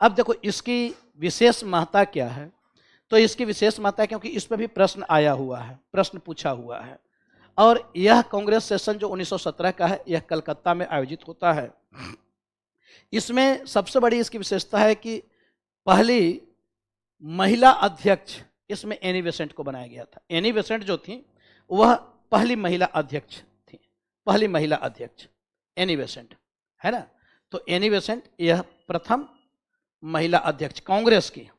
अब देखो इसकी विशेष महत्ता क्या है, तो इसकी विशेष महत्ता है क्योंकि इस पर भी प्रश्न आया हुआ है, प्रश्न पूछा हुआ है। और यह कांग्रेस सेशन जो 1917 का है, यह कलकत्ता में आयोजित होता है। इसमें सबसे बड़ी इसकी विशेषता है कि पहली महिला अध्यक्ष इसमें एनी बेसेंट को बनाया गया था। एनी बेसेंट जो थी वह पहली महिला अध्यक्ष थी, पहली महिला अध्यक्ष एनी बेसेंट, है ना। तो एनी बेसेंट यह प्रथम महिला अध्यक्ष कांग्रेस की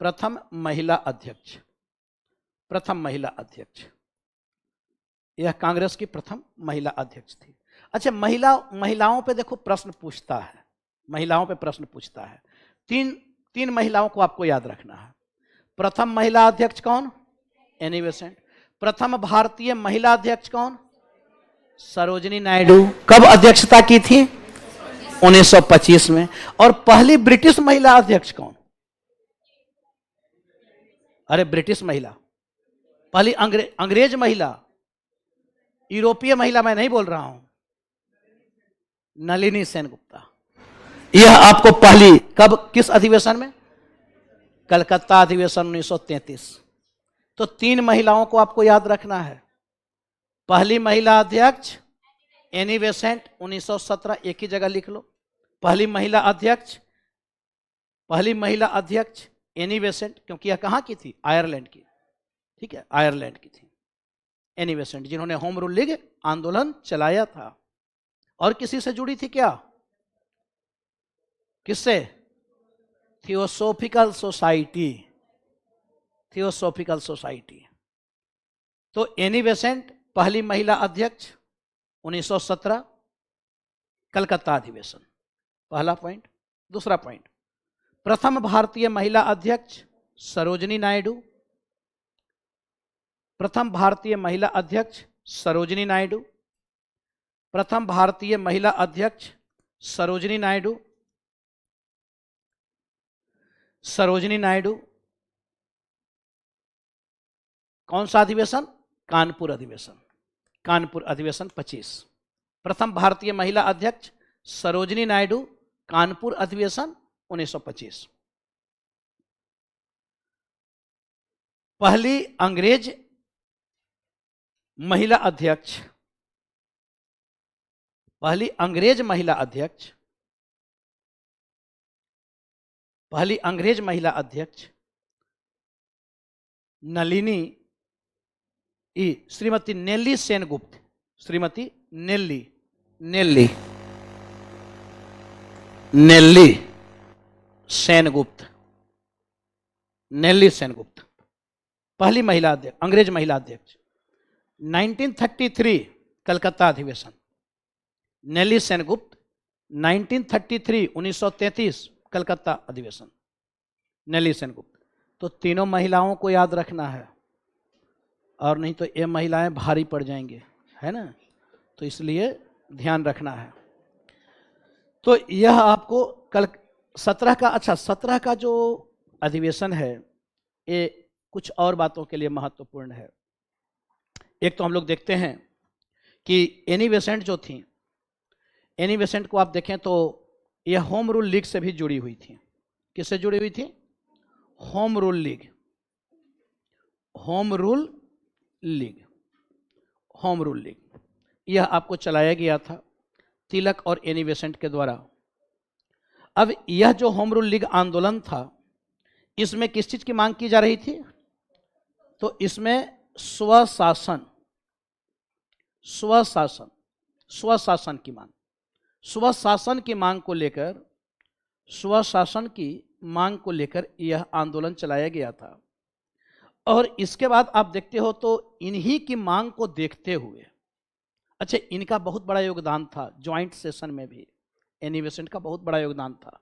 प्रथम महिला अध्यक्ष, यह कांग्रेस की प्रथम महिला अध्यक्ष थी। अच्छा, महिलाओं पे देखो प्रश्न पूछता है, महिलाओं पे प्रश्न पूछता है। तीन महिलाओं को आपको याद रखना है। प्रथम महिला अध्यक्ष कौन? Annie Besant. प्रथम भारतीय महिला अध्यक्ष कौन? सरोजिनी नायडू। कब अध्यक्षता की थी? 1925 में। और पहली ब्रिटिश महिला अध्यक्ष कौन? अरे ब्रिटिश महिला, पहली अंग्रेज महिला, यूरोपीय महिला मैं नहीं बोल रहा हूं, नलिनी सेनगुप्ता। यह आपको पहली कब, किस अधिवेशन में? कलकत्ता अधिवेशन 1933। तो 3 महिलाओं को आपको याद रखना है। पहली महिला अध्यक्ष एनी बेसेंट 1917, एक ही जगह लिख लो। पहली महिला अध्यक्ष एनी बेसेंट, क्योंकि यह कहां की थी? आयरलैंड की, ठीक है, आयरलैंड की थी एनी बेसेंट, जिन्होंने होम रूल लीग आंदोलन चलाया था। और किसी से जुड़ी थी क्या? किससे? Theosophical society. तो एनी बेसेंट पहली महिला अध्यक्ष 1917 कलकत्ता अधिवेशन, पहला पॉइंट। दूसरा पॉइंट, प्रथम भारतीय महिला अध्यक्ष सरोजिनी नायडू। प्रथम भारतीय महिला अध्यक्ष सरोजिनी नायडू। कौन सा अधिवेशन? कानपुर अधिवेशन 25। प्रथम भारतीय महिला अध्यक्ष सरोजिनी नायडू, कानपुर अधिवेशन 1925। पहली अंग्रेज महिला अध्यक्ष नलिनी श्रीमती नेल्ली सेनगुप्त। नेल्ली सेनगुप्त पहली महिला अध्यक्ष, अंग्रेज महिला अध्यक्ष। 1933 कलकत्ता अधिवेशन, नेल्ली सेनगुप्त। 1933 कलकत्ता अधिवेशन, नेल्ली सेनगुप्त। तो तीनों महिलाओं को याद रखना है, और नहीं तो ये महिलाएं भारी पड़ जाएंगे, है ना। तो इसलिए ध्यान रखना है। तो यह आपको कल 17 का जो अधिवेशन है, ये कुछ और बातों के लिए महत्वपूर्ण है। एक तो हम लोग देखते हैं कि एनी बेसेंट जो थी, एनी बेसेंट को आप देखें तो यह होम रूल लीग से भी जुड़ी हुई थी। किससे जुड़ी हुई थी? Home rule league. यह आपको चलाया गया था तिलक और एनी बेसेंट के द्वारा। अब यह जो होम रूल लीग आंदोलन था, इसमें किस चीज की मांग की जा रही थी? तो इसमें स्वशासन की मांग को लेकर यह आंदोलन चलाया गया था। और इसके बाद आप देखते हो तो इन्हीं की मांग को देखते हुए, अच्छा, इनका बहुत बड़ा योगदान था ज्वाइंट सेशन में भी, एनी बेसेंट का बहुत बड़ा योगदान था।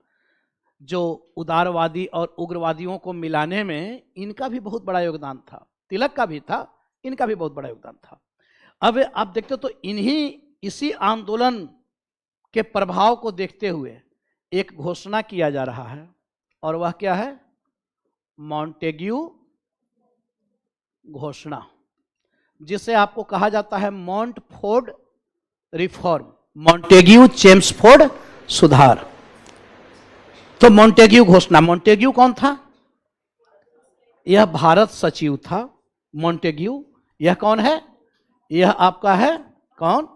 जो उदारवादी और उग्रवादियों को मिलाने में इनका भी बहुत बड़ा योगदान था, तिलक का भी था, इनका भी बहुत बड़ा योगदान था। अब आप देखते हो तो इसी आंदोलन के प्रभाव को देखते हुए एक घोषणा किया जा रहा है, और वह क्या है? मॉन्टेग्यू घोषणा, जिसे आपको कहा जाता है मॉन्टफोर्ड रिफॉर्म। मॉन्टेग्यू चेम्सफोर्ड सुधार। तो मॉन्टेग्यू घोषणा, मॉन्टेग्यू कौन था? यह भारत सचिव था मॉन्टेग्यू। यह कौन है? यह आपका है कौन?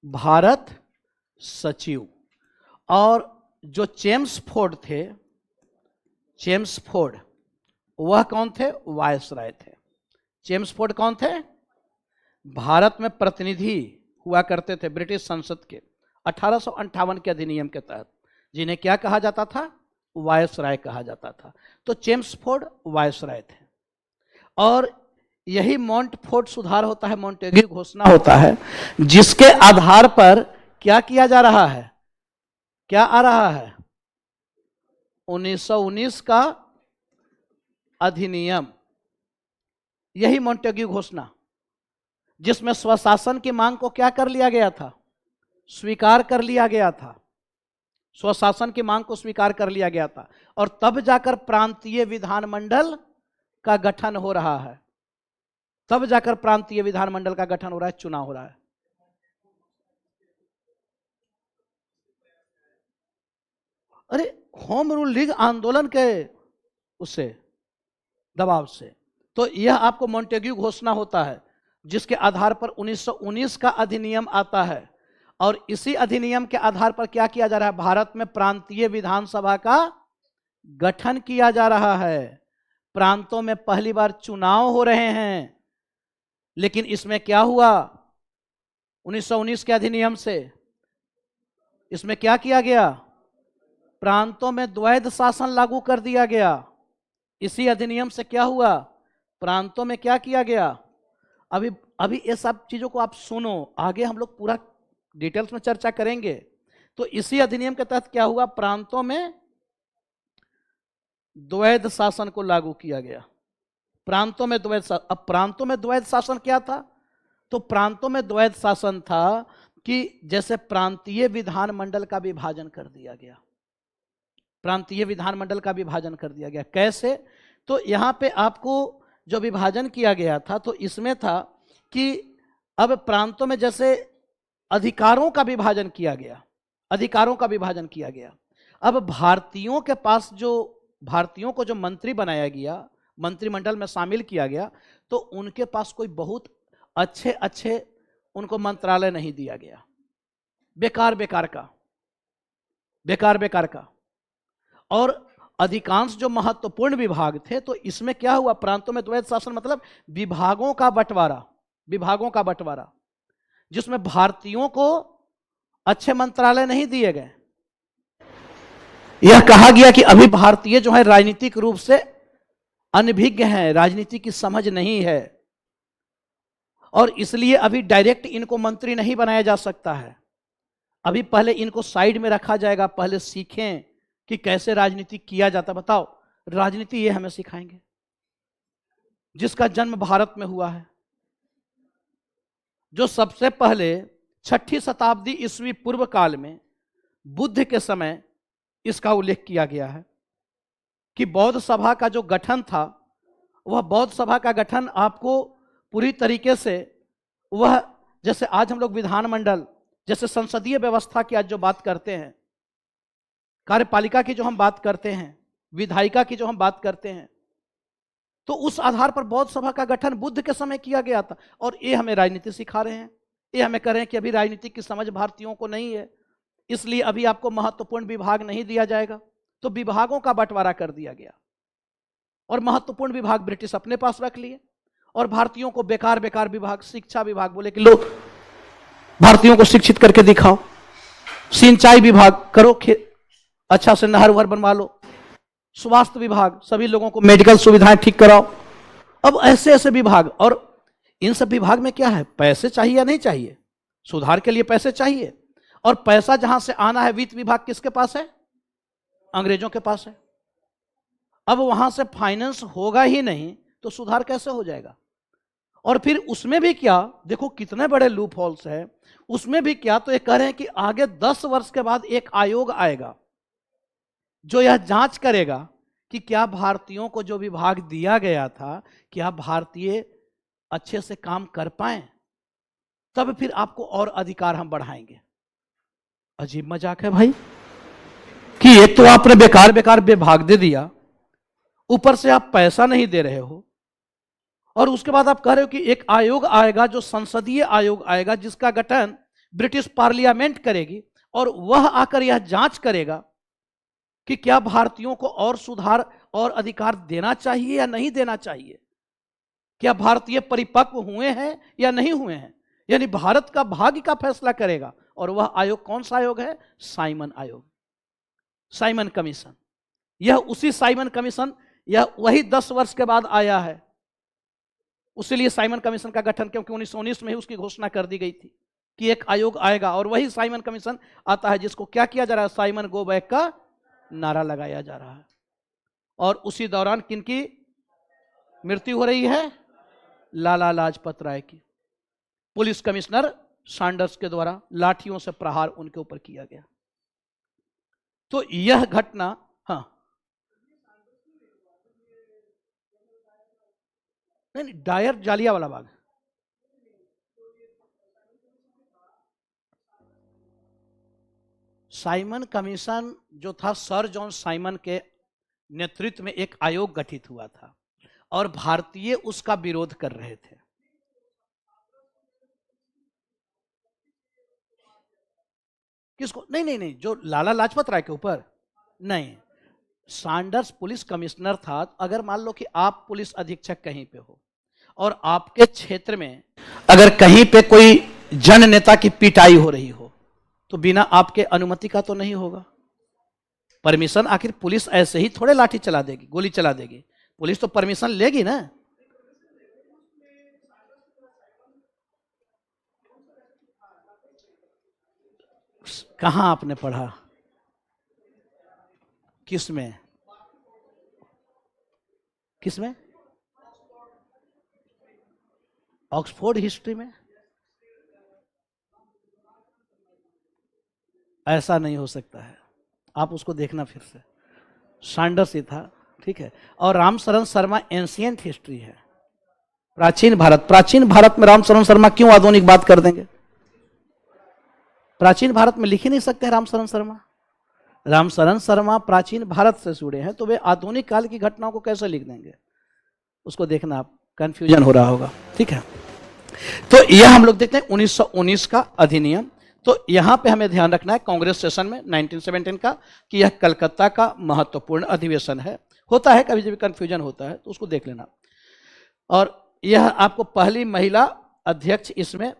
भारत सचिव। और जो चेम्सफोर्ड थे, चेम्सफोर्ड, वह कौन थे? वायसराय थे। चेम्सफोर्ड कौन थे? भारत में प्रतिनिधि हुआ करते थे ब्रिटिश संसद के 1858 के अधिनियम के तहत, जिन्हें क्या कहा जाता था? वायसराय कहा जाता था। तो चेम्सफोर्ड वायसराय थे। और यही मॉन्टफोर्ट सुधार होता है, मॉन्टेग्यू घोषणा होता है, जिसके आधार पर क्या किया जा रहा है? क्या आ रहा है? 1919 का अधिनियम। यही मॉन्टेग्यू घोषणा, जिसमें स्वशासन की मांग को क्या कर लिया गया था? स्वीकार कर लिया गया था। स्वशासन की मांग को स्वीकार कर लिया गया था। और तब जाकर प्रांतीय विधानमंडल का गठन हो रहा है। तब जाकर प्रांतीय विधानमंडल का गठन हो रहा है, चुनाव हो रहा है। अरे होम रूल लीग आंदोलन के उससे दबाव से। तो यह आपको मॉन्टेग्यू घोषणा होता है, जिसके आधार पर 1919 का अधिनियम आता है। और इसी अधिनियम के आधार पर क्या किया जा रहा है? भारत में प्रांतीय विधानसभा का गठन किया जा रहा है। प्रांतों में पहली बार चुनाव हो रहे हैं। लेकिन इसमें क्या हुआ? 1919 के अधिनियम से इसमें क्या किया गया? प्रांतों में द्वैध शासन लागू कर दिया गया। इसी अधिनियम से क्या हुआ? प्रांतों में क्या किया गया? अभी अभी ये सब चीजों को आप सुनो, आगे हम लोग पूरा डिटेल्स में चर्चा करेंगे। तो इसी अधिनियम के तहत क्या हुआ? प्रांतों में द्वैध शासन को लागू किया गया। प्रांतों में द्वैध शासन। अब प्रांतों में द्वैध शासन क्या था? तो प्रांतों में द्वैध शासन था कि जैसे प्रांतीय विधानमंडल का विभाजन कर दिया गया। प्रांतीय विधानमंडल का विभाजन कर दिया गया। कैसे? तो यहां पे आपको जो विभाजन किया गया था, तो इसमें था कि अब प्रांतों में जैसे अधिकारों का विभाजन किया गया। अधिकारों का विभाजन किया गया। अब भारतीयों के पास जो, भारतीयों को जो मंत्री बनाया गया, मंत्रिमंडल में शामिल किया गया, तो उनके पास कोई बहुत अच्छे अच्छे उनको मंत्रालय नहीं दिया गया। बेकार बेकार का, बेकार बेकार का। और अधिकांश जो महत्वपूर्ण विभाग थे, तो इसमें क्या हुआ? प्रांतों में द्वैध शासन मतलब विभागों का बंटवारा। विभागों का बंटवारा, जिसमें भारतीयों को अच्छे मंत्रालय नहीं दिए गए। यह कहा गया कि अभी भारतीय जो है राजनीतिक रूप से अनभिज्ञ हैं, राजनीति की समझ नहीं है, और इसलिए अभी डायरेक्ट इनको मंत्री नहीं बनाया जा सकता है। अभी पहले इनको साइड में रखा जाएगा, पहले सीखें कि कैसे राजनीति किया जाता। बताओ, राजनीति ये हमें सिखाएंगे जिसका जन्म भारत में हुआ है, जो सबसे पहले 6ठी शताब्दी ईस्वी पूर्व काल में बुद्ध के समय इसका उल्लेख किया गया है कि बौद्ध सभा का जो गठन था, वह बौद्ध सभा का गठन आपको पूरी तरीके से, वह जैसे आज हम लोग विधानमंडल, जैसे संसदीय व्यवस्था की आज जो बात करते हैं, कार्यपालिका की जो हम बात करते हैं, विधायिका की जो हम बात करते हैं, तो उस आधार पर बौद्ध सभा का गठन बुद्ध के समय किया गया था। और ये हमें राजनीति सिखा रहे हैं, ये हमें कह रहे हैं कि अभी राजनीति की समझ भारतीयों को नहीं है, इसलिए अभी आपको महत्वपूर्ण विभाग नहीं दिया जाएगा। तो विभागों का बंटवारा कर दिया गया और महत्वपूर्ण विभाग ब्रिटिश अपने पास रख लिए, और भारतीयों को बेकार बेकार विभाग, शिक्षा विभाग बोले कि लो भारतीयों को शिक्षित करके दिखाओ, सिंचाई विभाग करो, अच्छा से नहर वहर बनवा लो, स्वास्थ्य विभाग सभी लोगों को मेडिकल सुविधाएं ठीक कराओ। अब ऐसे ऐसे विभाग, और इन सब विभाग में क्या है? पैसे चाहिए या नहीं चाहिए? सुधार के लिए पैसे चाहिए, और पैसा जहां से आना है, वित्त विभाग किसके पास है? अंग्रेजों के पास है। अब वहां से फाइनेंस होगा ही नहीं तो सुधार कैसे हो जाएगा? और फिर उसमें भी क्या, देखो कितने बड़े लूप होल्स है। उसमें भी क्या, तो ये कह रहे हैं कि आगे 10 वर्ष के बाद एक आयोग आएगा जो यह जांच करेगा कि क्या भारतीयों को जो विभाग दिया गया था, क्या भारतीय अच्छे से काम कर पाए, तब फिर आपको और अधिकार हम बढ़ाएंगे। अजीब मजाक है भाई कि एक तो आपने बेकार बेकार विभाग दे दिया, ऊपर से आप पैसा नहीं दे रहे हो, और उसके बाद आप कह रहे हो कि एक आयोग आएगा जो संसदीय आयोग आएगा जिसका गठन ब्रिटिश पार्लियामेंट करेगी, और वह आकर यह जांच करेगा कि क्या भारतीयों को और सुधार और अधिकार देना चाहिए या नहीं देना चाहिए, क्या भारतीय परिपक्व हुए हैं या नहीं हुए हैं, यानी भारत का भाग्य का फैसला करेगा। और वह आयोग कौन सा आयोग है? साइमन आयोग, साइमन कमीशन। यह उसी साइमन कमीशन, यह वही 10 वर्ष के बाद आया है, उसीलिए साइमन कमीशन का गठन, क्योंकि 1919 में ही उसकी घोषणा कर दी गई थी कि एक आयोग आएगा, और वही साइमन कमीशन आता है जिसको क्या किया जा रहा है? साइमन गो बैक का नारा लगाया जा रहा है। और उसी दौरान किनकी मृत्यु हो रही है? लाला लाजपत राय की। पुलिस कमिश्नर सैंडर्स के द्वारा लाठियों से प्रहार उनके ऊपर किया गया। तो यह घटना, हाँ नहीं, Dyer Jallianwala Bagh, Simon commission जो था सर जॉन साइमन के नेतृत्व में एक आयोग गठित हुआ था, और भारतीय उसका विरोध कर रहे थे। किसको? नहीं नहीं नहीं, जो लाला लाजपत राय के ऊपर नहीं। सैंडर्स पुलिस कमिश्नर था। अगर मान लो कि आप पुलिस अधीक्षक कहीं पे हो और आपके क्षेत्र में अगर कहीं पे कोई जन नेता की पिटाई हो रही हो, तो बिना आपके अनुमति का तो नहीं होगा परमिशन। आखिर पुलिस ऐसे ही थोड़े लाठी चला देगी, गोली चला देगी, पुलिस तो परमिशन लेगी ना। कहां आपने पढ़ा? किसमें? किसमें? ऑक्सफोर्ड हिस्ट्री में? ऐसा नहीं हो सकता है, आप उसको देखना फिर से। सैंडर्स ही था, ठीक है। और रामशरण शर्मा एंशिएंट हिस्ट्री है, प्राचीन भारत। प्राचीन भारत में रामशरण शर्मा क्यों आधुनिक बात कर देंगे? प्राचीन भारत में लिख ही नहीं सकते रामशरण शर्मा। रामशरण शर्मा प्राचीन भारत से जुड़े हैं, तो वे आधुनिक काल की घटनाओं को कैसे लिख देंगे? उसको देखना, आप कंफ्यूजन हो रहा होगा, ठीक है। तो यह हम लोग देखते हैं 1919 का अधिनियम। तो यहां पे हमें ध्यान रखना है कांग्रेस सेशन में 1917 का, कि यह कलकत्ता का महत्वपूर्ण अधिवेशन है। होता है कभी कभी कंफ्यूजन होता है, तो उसको देख लेना। और यह आपको पहली महिला अध्यक्ष इसमें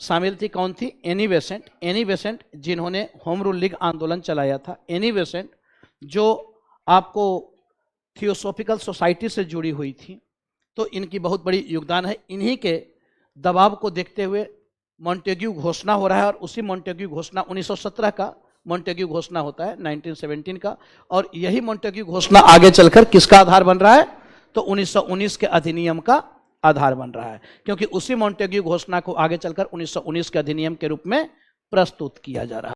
शामिल थी, कौन थी? Annie Besant. एनी बेसेंट जिन्होंने होम रूल लीग आंदोलन चलाया था। एनी बेसेंट जो आपको थियोसॉफिकल सोसाइटी से जुड़ी हुई थी, तो इनकी बहुत बड़ी योगदान है। इन्हीं के दबाव को देखते हुए मॉन्टेग्यू घोषणा हो रहा है, और उसी मॉन्टेग्यू घोषणा 1917 का मॉन्टेग्यू घोषणा होता है 1917 का। और यही मॉन्टेग्यू घोषणा आगे चलकर किसका आधार बन रहा है? तो 1919 के अधिनियम का आधार बन रहा है, क्योंकि उसी मॉन्टेग्यू घोषणा को आगे चलकर 1919 के अधिनियम के रूप में प्रस्तुत किया जा रहा है।